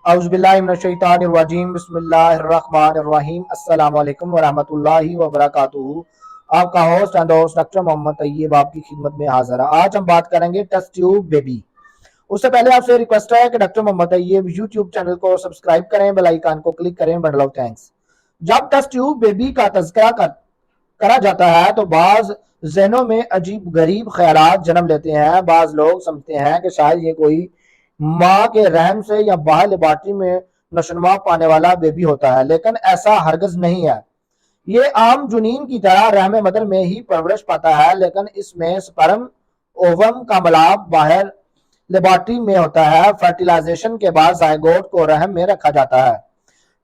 अऊज़ुबिल्लाहिमिनश्शैतानिर्रजीम बिस्मिल्लाहिर्रहमानिर्रहीम अस्सलाम वालेकुम वरहमतुल्लाहि वबरकातुहू। आपका होस्ट एंड दोस्त डॉक्टर मोहम्मद तैयब आपकी खिदमत में हाजिर है। आज हम बात करेंगे टेस्ट ट्यूब बेबी। उससे पहले आपसे रिक्वेस्ट है कि doctor Mohammad Tayyab YouTube channel को सब्सक्राइब करें, बेल आइकन को क्लिक करें। बड़ा लव थैंक्स। जब टेस्ट ट्यूब बेबी का तज़किरा करा जाता है तो बाज जहनों में अजीब गरीब ख्यालात जन्म लेते हैं। बाज लोग समझते हैं कि शायद ये कोई माँ के रहम से या बाहर लेबॉर्ट्री में नशोनुमा पाने वाला बेबी होता है, लेकिन ऐसा हरगज नहीं है। ये आम जुनीन की तरह रहम मदर में ही परवरिश पाता है, लेकिन इसमें स्पर्म ओवम का मिलाप बाहर लेबॉर्ट्री में होता है। फर्टिलाइजेशन के बाद जायगोट को रहम में रखा जाता है।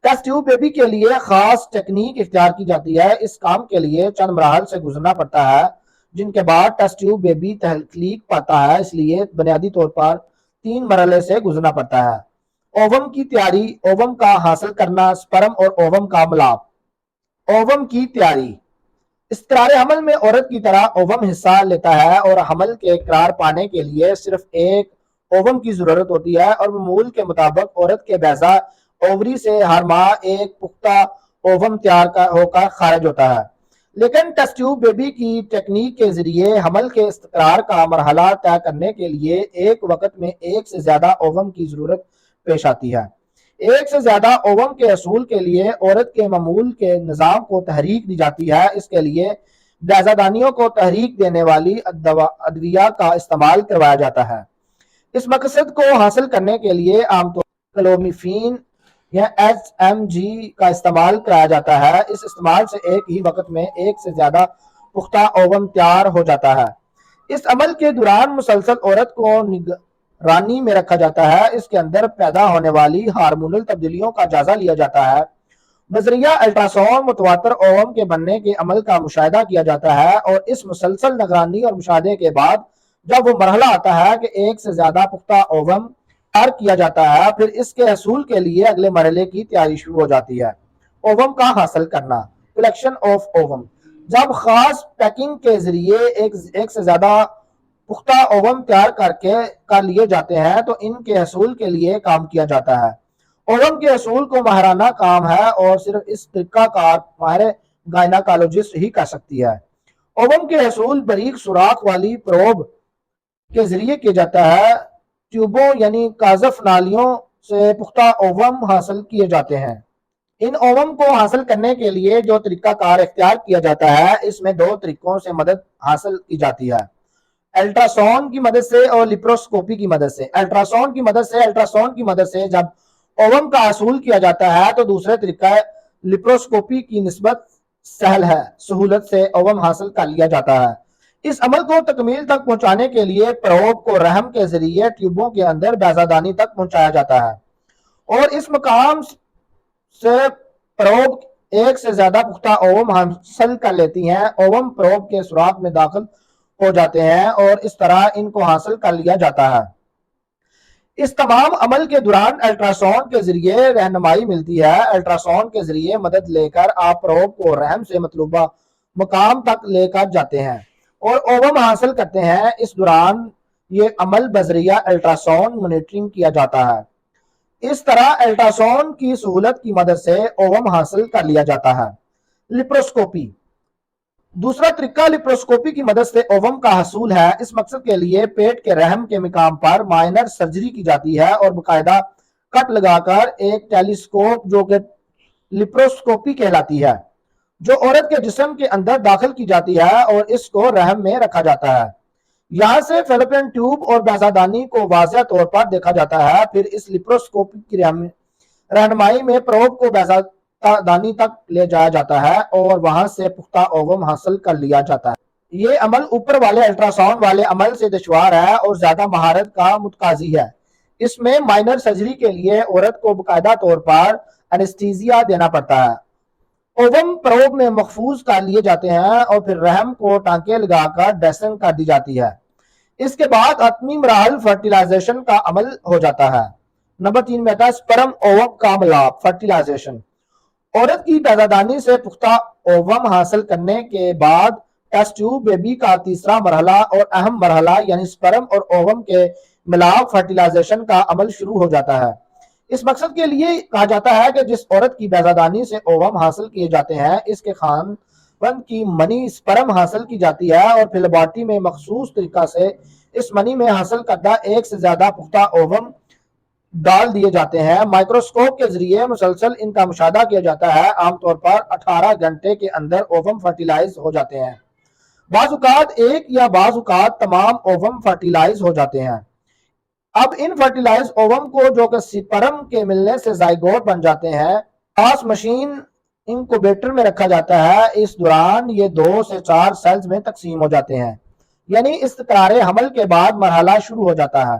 टेस्ट ट्यूब बेबी के लिए खास टेक्निक इख्तियार की जाती है। इस काम के लिए चंद मराहल से गुजरना पड़ता है, जिनके बाद टेस्ट ट्यूब बेबी तख्लीक पाता है। इसलिए बुनियादी तौर पर 3 मरहले से गुजरना पड़ता है। ओवम की तैयारी, ओवम का हासिल करना, स्पर्म और ओवम का मिलाप। ओवम की तैयारी। इस्तरार हमल में औरत की तरह ओवम हिस्सा लेता है और हमल के करार पाने के लिए सिर्फ एक ओवम की जरूरत होती है और मामूल के मुताबिक औरत के बैजा ओवरी से हर माह एक पुख्ता ओवम तैयार होकर खारिज होता है। लेकिन टेस्ट ट्यूब बेबी की टेक्निक के जरिए हमल के इस्तरार का मरहला तय करने के लिए एक वक्त में एक से ज्यादा ओवम की जरूरत पेश आती है। एक से ज्यादा ओवम के असूल के लिए औरत के मामूल के निज़ाम को तहरीक दी जाती है। इसके लिए बैजादानियों को तहरीक देने वाली अदविया का इस्तेमाल करवाया जाता है। इस मकसद को हासिल करने के लिए आमतौर पर क्लोमिफेन या HMG का इस्तेमाल कराया जाता है। इस इस्तेमाल से एक ही वक्त में एक से ज्यादा पुख्ता ओवम तैयार हो जाता है। इस अमल के दौरान मुसलसल औरत को निगरानी में रखा जाता है। इसके अंदर पैदा होने वाली हार्मोनल तब्दीलियों का जायजा लिया जाता है। बजरिया अल्ट्रासाउंड मुतवातर ओवम के बनने के अमल का मुशाहिदा किया जाता है और इस मुसलसल निगरानी और मुशाहिदे के बाद जब वो मरहला आता है कि एक से ज्यादा पुख्ता ओवम तैयार किया जाता है, फिर इसके हसूल के लिए अगले मरहले की तैयारी शुरू हो जाती है। ओवम का हासिल करना, कलेक्शन ऑफ ओवम। जब खास पैकिंग के जरिए एक से ज्यादा पुख्ता ओवम तैयार कर लिए जाते हैं तो इनके हसूल के लिए काम किया जाता है। ओवम के हसूल को माहराना काम है और सिर्फ इस तरीकाकार माहिर गायनाकोलॉजिस्ट ही कर सकती है। ओवम के हसूल बारीक सुराख वाली प्रोब के जरिए किया जाता है। ट्यूबों यानी काजफ नालियों से पुख्ता ओवम हासिल किए जाते हैं। इन ओवम को हासिल करने के लिए जो तरीकाकार इख्तियार किया जाता है, इसमें 2 तरीकों से मदद हासिल की जाती है, अल्ट्रासाउंड की मदद से और लिप्रोस्कोपी की मदद से। अल्ट्रासाउंड की मदद से जब ओवम का हासिल किया जाता है तो दूसरे तरीका लिप्रोस्कोपी की निस्बत सहल है, सहूलत से ओवम हासिल कर लिया जाता है। इस अमल को तकमील तक पहुंचाने के लिए प्रोब को रहम के जरिए ट्यूबों के अंदर बैजादानी तक पहुंचाया जाता है और इस मकाम से प्रोब एक से ज्यादा पुख्ता ओवम हासिल कर लेती हैं। ओवम प्रोब के सुराख में दाखिल हो जाते हैं और इस तरह इनको हासिल कर लिया जाता है। इस तमाम अमल के दौरान अल्ट्रासाउंड के जरिए रहनुमाई मिलती है। अल्ट्रासाउंड के जरिए मदद लेकर आप प्रोब को रहम से मतलूबा मकाम तक लेकर जाते हैं और ओवम हासिल करते हैं। इस दौरान ये अमल बजरिया अल्ट्रासाउंड मॉनिटरिंग किया जाता है। इस तरह अल्ट्रासाउंड की सहूलत की मदद से ओवम हासिल कर लिया जाता है। लिप्रोस्कोपी। दूसरा तरीका लिप्रोस्कोपी की मदद से ओवम का हसूल है। इस मकसद के लिए पेट के रहम के मकाम पर माइनर सर्जरी की जाती है और बाकायदा कट लगाकर एक टेलीस्कोप जो कि लिप्रोस्कोपी कहलाती है, जो औरत के जिस्म के अंदर दाखिल की जाती है और इसको रहम में रखा जाता है। यहाँ से फेलोपियन ट्यूब और बैजादानी को वाज़ेह तौर पर देखा जाता है। फिर इस लिप्रोस्कोपी की रहनुमाई में प्रोब को बैजादानी तक ले जाया जाता है और वहां से पुख्ता ओवम हासिल कर लिया जाता है। ये अमल ऊपर वाले अल्ट्रासाउंड वाले अमल से दुश्वार है और ज्यादा महारत का मुतकाजी है। इसमें माइनर सर्जरी के लिए औरत को बाकायदा तौर पर एनेस्थीसिया देना पड़ता है। ओवम प्रोब में महफूज कर लिए जाते हैं और फिर रहम को टांके लगाकर ड्रेसिंग कर दी जाती है। इसके बाद आत्मी मराहल फर्टिलाइजेशन का अमल हो जाता है। नंबर 3 में आता है स्पर्म ओवम का मिलाप, फर्टिलाइजेशन। औरत की पैदादानी से पुख्ता ओवम हासिल करने के बाद टेस्ट ट्यूब बेबी का तीसरा मरहला और अहम मरहला यानी स्पर्म और ओवम के मिलाप फर्टिलाइजेशन का अमल शुरू हो जाता है। اس مقصد کے لیے کہا جاتا ہے کہ جس عورت کی بیضادانی سے اووم حاصل کیے جاتے ہیں اس کے خاوند کی منی سپرم حاصل کی جاتی ہے اور پھر لیبارٹری میں مخصوص طریقہ سے اس منی میں حاصل کردہ ایک سے زیادہ پختہ اووم ڈال دیے جاتے ہیں۔ مائکروسکوپ کے ذریعے مسلسل ان کا مشاہدہ کیا جاتا ہے۔ عام طور پر 18 گھنٹے کے اندر اووم فرٹیلائز ہو جاتے ہیں۔ بعض اوقات ایک یا بعض اوقات تمام اووم فرٹیلائز ہو جاتے ہیں۔ اب ان فرٹیلائز اووم کو جو کہ سپرم کے ملنے سے زائگوٹ بن جاتے ہیں خاص مشین انکوبیٹر میں رکھا جاتا ہے۔ اس دوران یہ 2 سے 4 سیلز میں تقسیم ہو جاتے ہیں، یعنی استقرار حمل کے بعد مرحلہ شروع ہو جاتا ہے۔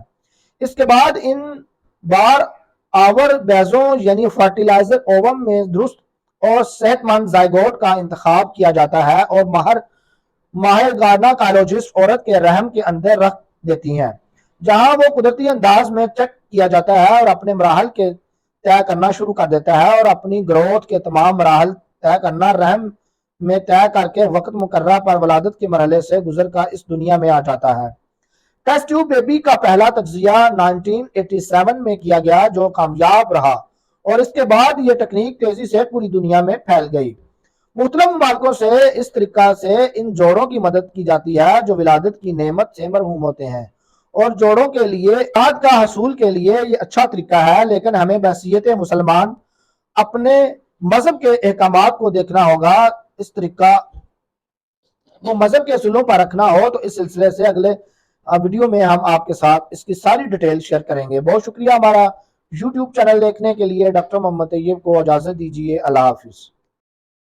اس کے بعد ان بار آور بیزوں یعنی فرٹیلائزر اووم میں درست اور صحت مند زائگوٹ کا انتخاب کیا جاتا ہے اور ماہر گائنیکالوجسٹ عورت کے رحم کے اندر رکھ دیتی ہیں، جہاں وہ قدرتی انداز میں چیک کیا جاتا ہے اور اپنے مراحل کے طے کرنا شروع کر دیتا ہے اور اپنی گروتھ کے تمام مراحل طے کرنا رحم میں طے کر کے وقت مقررہ پر ولادت کے مرحلے سے گزر کر اس دنیا میں آ جاتا ہے۔ ٹیسٹ ٹیوب بیبی کا پہلا تجزیہ 1987 میں کیا گیا جو کامیاب رہا اور اس کے بعد یہ تکنیک تیزی سے پوری دنیا میں پھیل گئی۔ مختلف ممالکوں سے اس طریقہ سے ان جوڑوں کی مدد کی جاتی ہے جو ولادت کی نعمت سے محروم ہوتے ہیں، اور جوڑوں کے لیے اولاد کا حصول کے لیے یہ اچھا طریقہ ہے، لیکن ہمیں بحیثیت مسلمان اپنے مذہب کے احکامات کو دیکھنا ہوگا۔ اس طریقہ وہ مذہب کے اصولوں پر رکھنا ہو تو اس سلسلے سے اگلے ویڈیو میں ہم آپ کے ساتھ اس کی ساری ڈیٹیل شیئر کریں گے۔ بہت شکریہ ہمارا یوٹیوب چینل دیکھنے کے لیے۔ ڈاکٹر محمد طیب کو اجازت دیجیے۔ اللہ حافظ۔